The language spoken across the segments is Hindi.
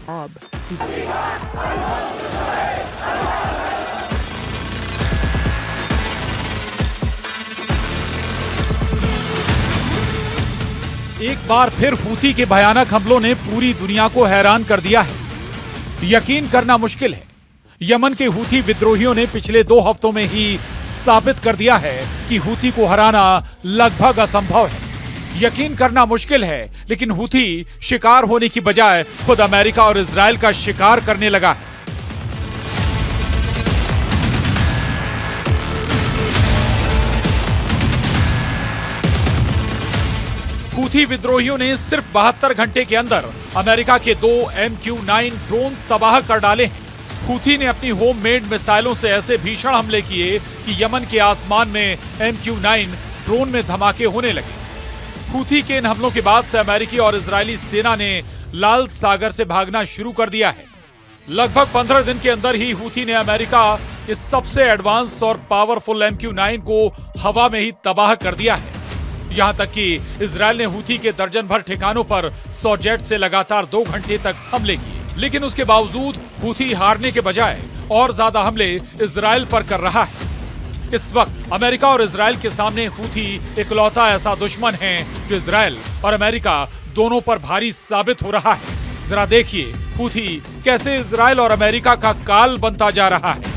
अब एक बार फिर हूथी के भयानक हमलों ने पूरी दुनिया को हैरान कर दिया है। यकीन करना मुश्किल है, यमन के हूथी विद्रोहियों ने पिछले 2 हफ्तों में ही साबित कर दिया है कि हूथी को हराना लगभग असंभव है। यकीन करना मुश्किल है, लेकिन हूथी शिकार होने की बजाय खुद अमेरिका और इजराइल का शिकार करने लगा है। हूथी विद्रोहियों ने सिर्फ 72 घंटे के अंदर अमेरिका के 2 MQ-9 ड्रोन तबाह कर डाले हैं। हूथी ने अपनी होममेड मिसाइलों से ऐसे भीषण हमले किए कि यमन के आसमान में MQ-9 ड्रोन में धमाके होने लगे। हूथी के इन हमलों के बाद से अमेरिकी और इजरायली सेना ने लाल सागर से भागना शुरू कर दिया है। लगभग 15 दिन के अंदर ही हूथी ने अमेरिका के सबसे एडवांस और पावरफुल MQ-9 को हवा में ही तबाह कर दिया है। यहां तक कि इजरायल ने हूथी के दर्जन भर ठिकानों पर 100 जेट से लगातार 2 घंटे तक हमले किए, लेकिन उसके बावजूद हूथी हारने के बजाय और ज्यादा हमले इजरायल पर कर रहा है। इस वक्त अमेरिका और इजरायल के सामने हूथी इकलौता ऐसा दुश्मन है जो इजरायल और अमेरिका दोनों पर भारी साबित हो रहा है। जरा देखिए हूथी कैसे इजरायल और अमेरिका का काल बनता जा रहा है।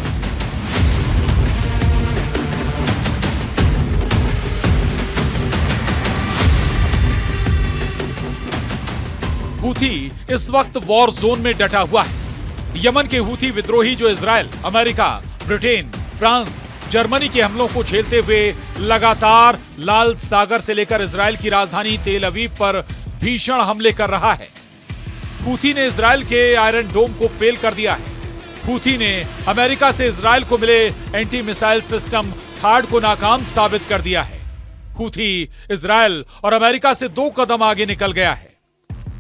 हूथी इस वक्त वॉर जोन में डटा हुआ है। यमन के हूथी विद्रोही जो Israel, America, Britain, France, Germany के हमलों को झेलते हुए लगातार लाल सागर से लेकर इजरायल की राजधानी तेल अवीव पर भीषण हमले कर रहा है। हूथी ने इजरायल के आयरन डोम को फेल कर दिया है। हूथी ने अमेरिका से इजरायल को मिले एंटी मिसाइल सिस्टम थाड को नाकाम साबित कर दिया है। हूथी इजरायल और अमेरिका से 2 कदम आगे निकल गया है।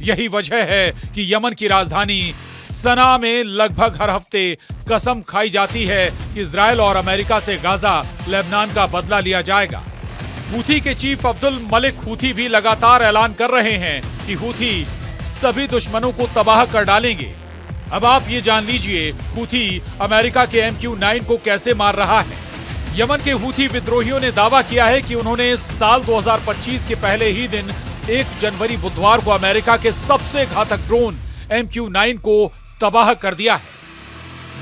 यही वजह है कि यमन की राजधानी सना में लगभग हर हफ्ते कसम खाई जाती है कि इजरायल और अमेरिका से गाजा, लेबनान का बदला लिया जाएगा। हूथी के चीफ अब्दुल मलिक हूथी भी लगातार ऐलान कर रहे हैं कि हूथी सभी दुश्मनों को तबाह कर डालेंगे। अब आप ये जान लीजिए हूथी अमेरिका के MQ-9 को कैसे मार रहा है। यमन के हूथी विद्रोहियों ने दावा किया है कि उन्होंने साल 2025 के पहले ही दिन 1 जनवरी बुधवार को अमेरिका के सबसे घातक ड्रोन MQ-9 को तबाह कर दिया है।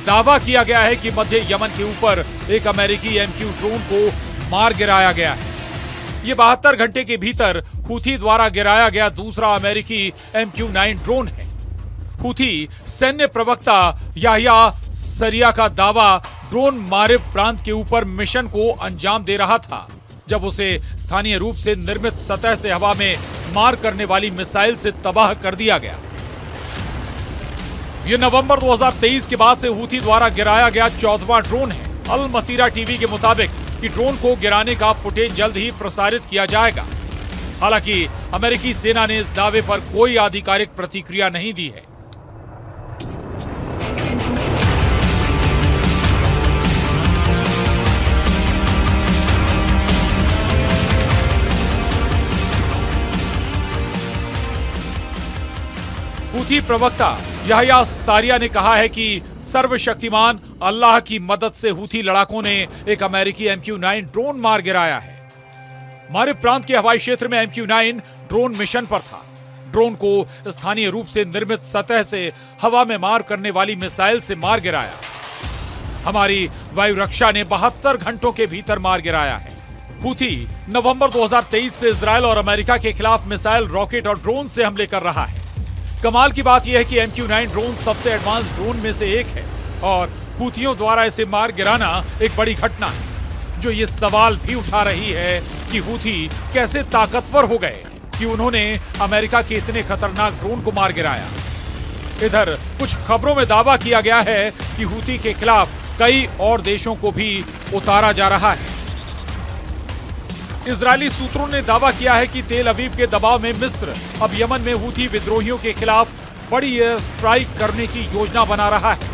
दावा किया गया है कि मध्य यमन के ऊपर एक अमेरिकी MQ ड्रोन को मार गिराया गया है। ये 72 घंटे के भीतर हूथी द्वारा गिराया गया दूसरा अमेरिकी MQ-9 ड्रोन है। हूथी सैन्य प्रवक्ता याह्या सरिया का दावा ड्रोन मारिब प्रांत के ऊपर मिशन को अंजाम दे रहा था, जब उसे स्थानीय रूप से निर्मित सतह से हवा में मार करने वाली मिसाइल से तबाह कर दिया गया। यह नवंबर 2023 के बाद से हूथी द्वारा गिराया गया 14वां ड्रोन है। अल मसीरा टीवी के मुताबिक कि ड्रोन को गिराने का फुटेज जल्द ही प्रसारित किया जाएगा। हालांकि अमेरिकी सेना ने इस दावे पर कोई आधिकारिक प्रतिक्रिया नहीं दी है। हूथी प्रवक्ता याह्या सारिया ने कहा है कि सर्वशक्तिमान अल्लाह की मदद से हूथी लड़ाकों ने एक अमेरिकी MQ-9 ड्रोन मार गिराया है। मारिब प्रांत के हवाई क्षेत्र में MQ-9 ड्रोन मिशन पर था। ड्रोन को स्थानीय रूप से निर्मित सतह से हवा में मार करने वाली मिसाइल से मार गिराया। हमारी वायु रक्षा ने 72 घंटों के भीतर मार गिराया है। हूथी नवंबर 2023 से इजरायल और अमेरिका के खिलाफ मिसाइल, रॉकेट और ड्रोन से हमले कर रहा है। कमाल की बात यह है कि MQ-9 ड्रोन सबसे एडवांस ड्रोन में से एक है और हूथियों द्वारा इसे मार गिराना एक बड़ी घटना है, जो ये सवाल भी उठा रही है कि हूथी कैसे ताकतवर हो गए कि उन्होंने अमेरिका के इतने खतरनाक ड्रोन को मार गिराया। इधर कुछ खबरों में दावा किया गया है कि हूथी के खिलाफ कई और देशों को भी उतारा जा रहा है। इजरायली सूत्रों ने दावा किया है कि तेल अवीव के दबाव में मिस्र अब यमन में हूथी विद्रोहियों के खिलाफ बड़ी एयर स्ट्राइक करने की योजना बना रहा है।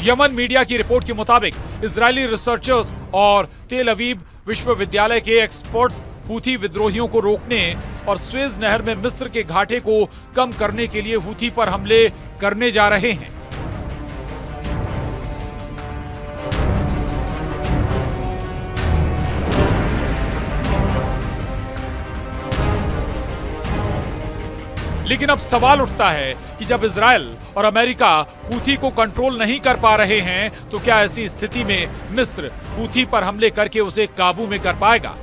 यमन मीडिया की रिपोर्ट के मुताबिक इजरायली रिसर्चर्स और तेल अवीव विश्वविद्यालय के एक्सपर्ट्स हूथी विद्रोहियों को रोकने और स्वेज नहर में मिस्र के घाटे को कम करने के लिए हूथी पर हमले करने जा रहे हैं। लेकिन अब सवाल उठता है कि जब इजराइल और अमेरिका हूथी को कंट्रोल नहीं कर पा रहे हैं तो क्या ऐसी स्थिति में मिस्र हूथी पर हमले करके उसे काबू में कर पाएगा?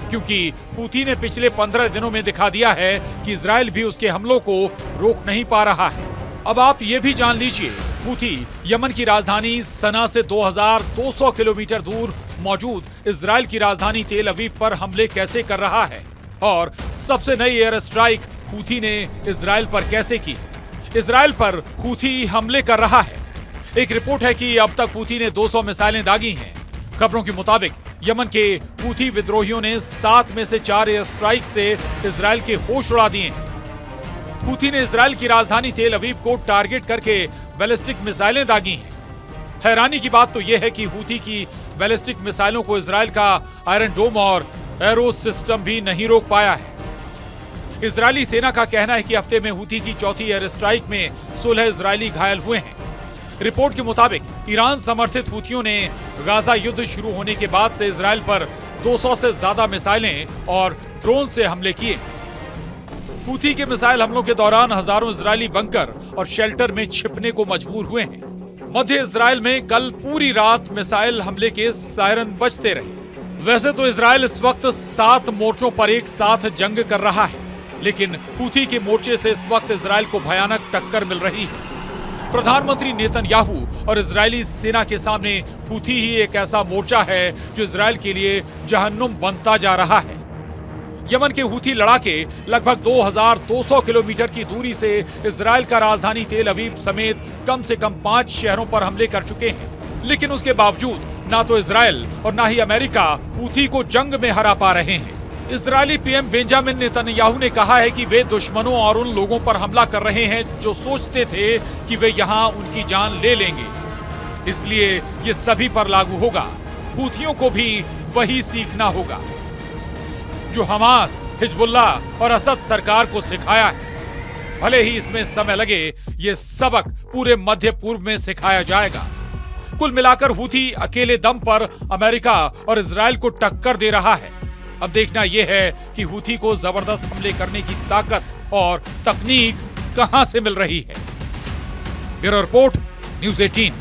क्योंकि हूथी ने पिछले 15 दिनों में दिखा दिया है कि इजराइल भी उसके हमलों को रोक नहीं पा रहा है। अब आप ये भी जान लीजिए, हूथी यमन की राजधानी सना से 2200 किलोमीटर दूर मौजूद इजराइल की राजधानी तेल अवीव पर हमले कैसे कर रहा है और सबसे नई एयर स्ट्राइक हूथी ने इजराइल पर कैसे की। इजराइल पर हूथी हमले कर रहा है। एक रिपोर्ट है कि अब तक हूथी ने 200 मिसाइलें दागी हैं। खबरों के मुताबिक यमन के हूथी विद्रोहियों ने 7 में से 4 एयर स्ट्राइक से इजराइल के होश उड़ा दिए हैं। हूथी ने इजराइल की राजधानी तेल अवीव को टारगेट करके बैलिस्टिक मिसाइलें दागी हैं। हैरानी की बात तो यह है कि हूथी की बैलिस्टिक मिसाइलों को इजराइल का आयरन डोम और एरो सिस्टम भी नहीं रोक पाया है। इजरायली सेना का कहना है कि हफ्ते में हूथी की चौथी एयर स्ट्राइक में 16 इजरायली घायल हुए हैं। रिपोर्ट के मुताबिक ईरान समर्थित हूथियों ने गाजा युद्ध शुरू होने के बाद से इजराइल पर 200 से ज्यादा मिसाइलें और ड्रोन से हमले किए। हूथी के मिसाइल हमलों के दौरान हजारों इजरायली बंकर और शेल्टर में छिपने को मजबूर हुए हैं। मध्य इजराइल में कल पूरी रात मिसाइल हमले के सायरन बजते रहे। वैसे तो इजराइल इस वक्त 7 मोर्चों पर एक साथ जंग कर रहा है, लेकिन हूथी के मोर्चे से इस वक्त इजराइल को भयानक टक्कर मिल रही है। प्रधानमंत्री नेतन्याहू और इजरायली सेना के सामने हूथी ही एक ऐसा मोर्चा है जो इजराइल के लिए जहन्नुम बनता जा रहा है। यमन के हूथी लड़ाके लगभग 2200 किलोमीटर की दूरी से इजराइल का राजधानी तेल अवीव समेत कम से कम 5 शहरों पर हमले कर चुके हैं, लेकिन उसके बावजूद ना तो इजराइल और ना ही अमेरिका हूथी को जंग में हरा पा रहे हैं। इजरायली पीएम बेंजामिन नेतन्याहू ने कहा है कि वे दुश्मनों और उन लोगों पर हमला कर रहे हैं जो सोचते थे कि वे यहां उनकी जान ले लेंगे। इसलिए ये सभी पर लागू होगा। हूथियों को भी वही सीखना होगा जो हमास, हिजबुल्लाह और असद सरकार को सिखाया है। भले ही इसमें समय लगे, ये सबक पूरे मध्य पूर्व में सिखाया जाएगा। कुल मिलाकर हूथी अकेले दम पर अमेरिका और इजराइल को टक्कर दे रहा है। अब देखना यह है कि हूथी को जबरदस्त हमले करने की ताकत और तकनीक कहां से मिल रही है। Bureau report, news 18।